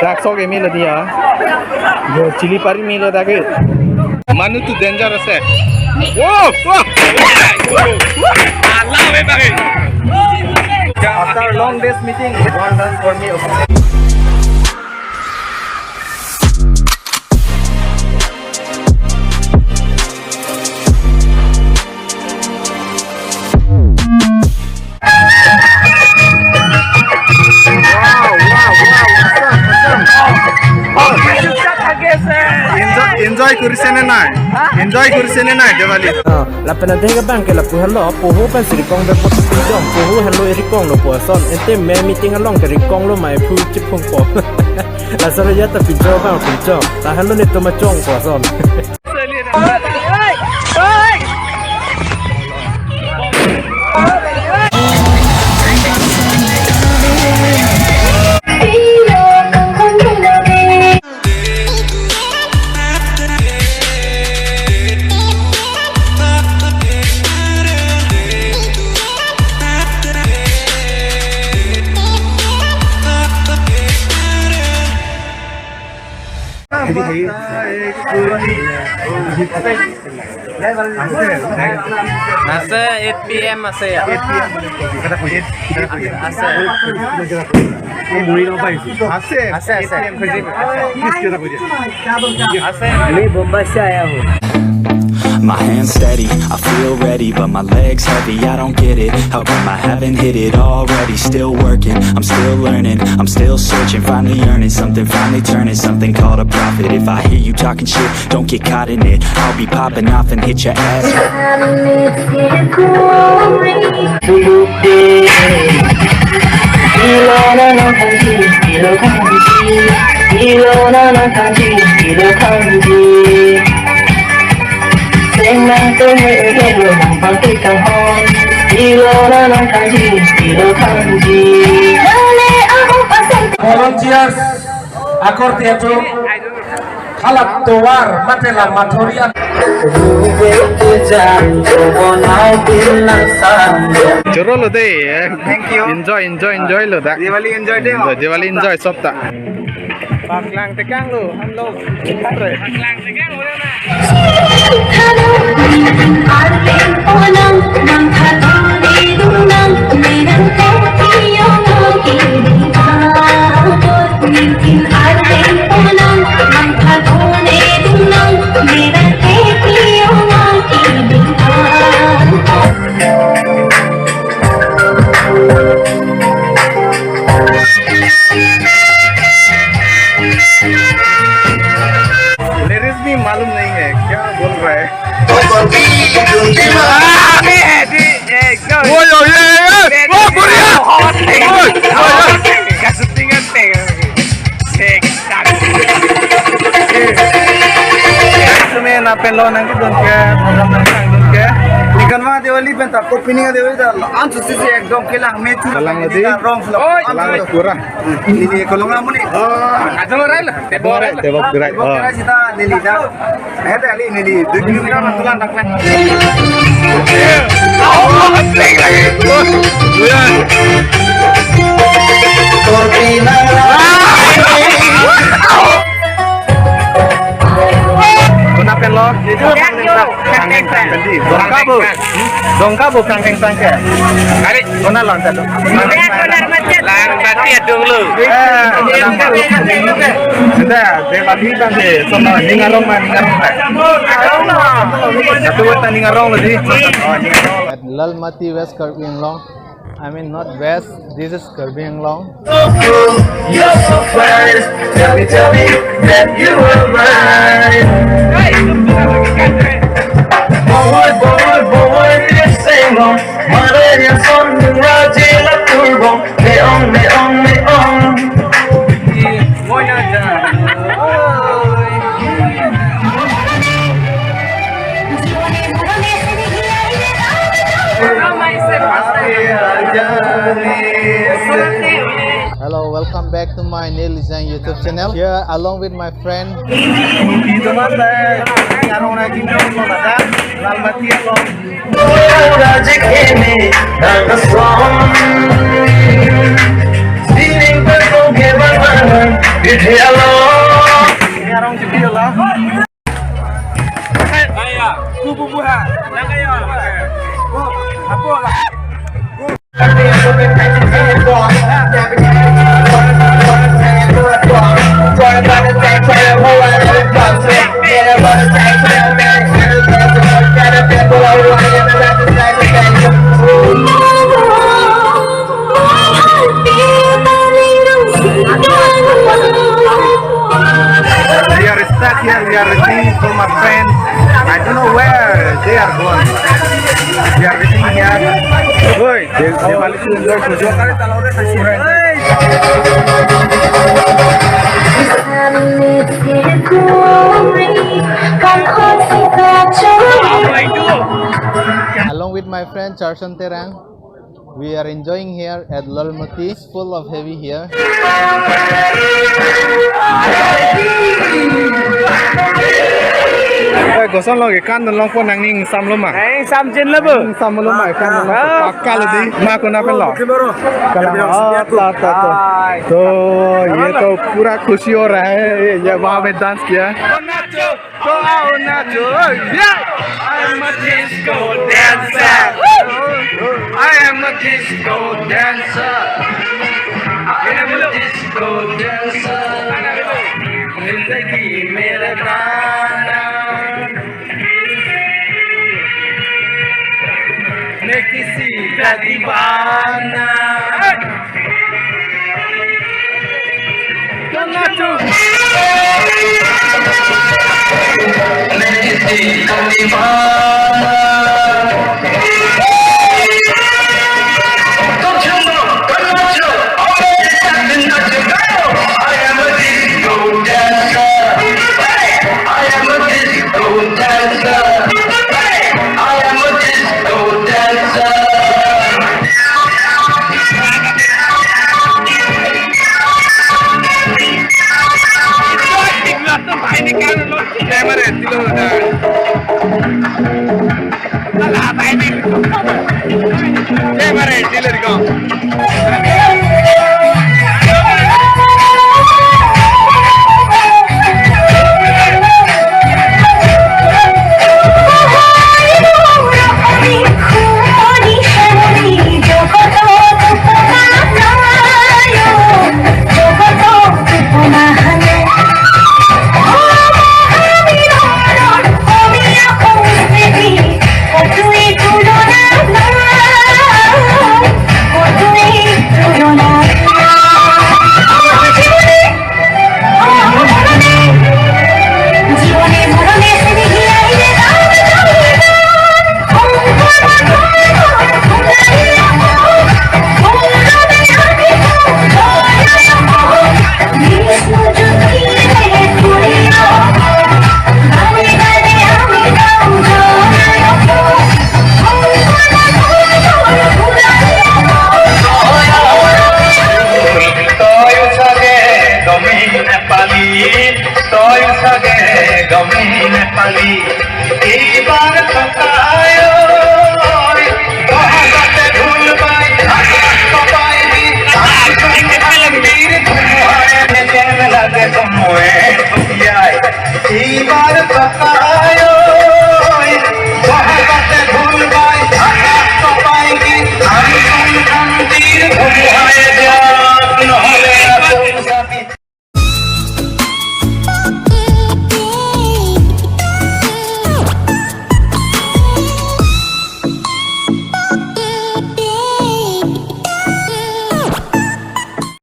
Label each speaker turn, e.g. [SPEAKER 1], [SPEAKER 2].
[SPEAKER 1] Dark song game le dia. Yo chili pari mile dage. Manu tu dangerous hai. Whoa! Allah me bage. After long days meeting, one done for me. Enjoy kursene na. Enjoy kursene na Diwali.
[SPEAKER 2] La pena dega bank la pu hello po ho pan siri kong be po ti jom po ho hello ri kong lo po son ente me meeting along ke ri kong lo mai pu chi phong po. La sala ya ta pi jo ba pi jo. Ta hello ne to ma chong po son.
[SPEAKER 3] Asa 8 PM asa ya.
[SPEAKER 1] 8 PM. Kata kulit.
[SPEAKER 3] Asa.
[SPEAKER 1] Muri no pai. Ase.
[SPEAKER 3] Asa.
[SPEAKER 1] Kiss kata kulit.
[SPEAKER 3] Asa. मैं बम्बई से आया हूँ.
[SPEAKER 4] My hands steady, I feel ready, but my legs heavy, I don't get it. How come I haven't hit it already? Still working, I'm still learning, I'm still searching, finally earning something, finally turning something called a profit. If I hear you talking shit, don't get caught in it. I'll be popping off and hit your ass.
[SPEAKER 5] Volunteers, akordiatu, halap tuar, matela matorian.
[SPEAKER 1] Choro lo de.
[SPEAKER 3] Thank you.
[SPEAKER 1] Enjoy lo da.
[SPEAKER 3] Diwali enjoy day.
[SPEAKER 1] Diwali enjoy सब ta. Paklang tekang lo, हम लोग paklang tekang हो रहा lyrics भी मालूम नहीं है क्या बोल रहा है na pelo nang don ke program nang don ke ikan ma Diwali pen ta kopi ni Diwali ta ansu si ekdom kelang me chu lang di rong flow lang pura ni kolong na muni adong rail tebok gerai sita nili da hete ali nili 2 kilometer na tulan tak pen lagi kopi na Kenapa lo? Dongkabu kangkeng sangke. Kali, kena loncat lo. Lalmati adung lo. Sudah, Diwali kan deh. Sama ningarong mah. Satu wata ningarong lo di.
[SPEAKER 6] At Lalmati West Karbi Anglong. I mean not West. This is Karbi Anglong.
[SPEAKER 5] You're so fine. Tell me that you were mine. Boy, this same on. Maria son Raji la turbo. Me on.
[SPEAKER 6] Hello, welcome back to my LIJANG YouTube channel. Here along with my friend.
[SPEAKER 5] Feeling Bithi along.
[SPEAKER 1] Ini orang jadi lah. Saya, buha. Langkaya. Apa lah? We are stuck here. We are waiting for my friends. I don't know where they are going. We are waiting here. Oi, Diwali tu enjoy kerja kali kalau ada kasih
[SPEAKER 6] Along with my friend Charson Terang, we are enjoying here at Lalmati. It's full of heavy here.
[SPEAKER 1] gosong lagi kan long pun nanging sam loma.
[SPEAKER 3] Sam jen lah bu.
[SPEAKER 1] Sam loma kan long pakal di mak ko na pelo. Kalau तो ये तो पूरा खुशी हो रहा है ये वहाँ में डांस किया नाचो तो आओ नाचो I am a disco dancer I am a disco dancer I am a disco dancer जिंदगी मेरा गाना मैं किसी का दीवाना
[SPEAKER 5] Como es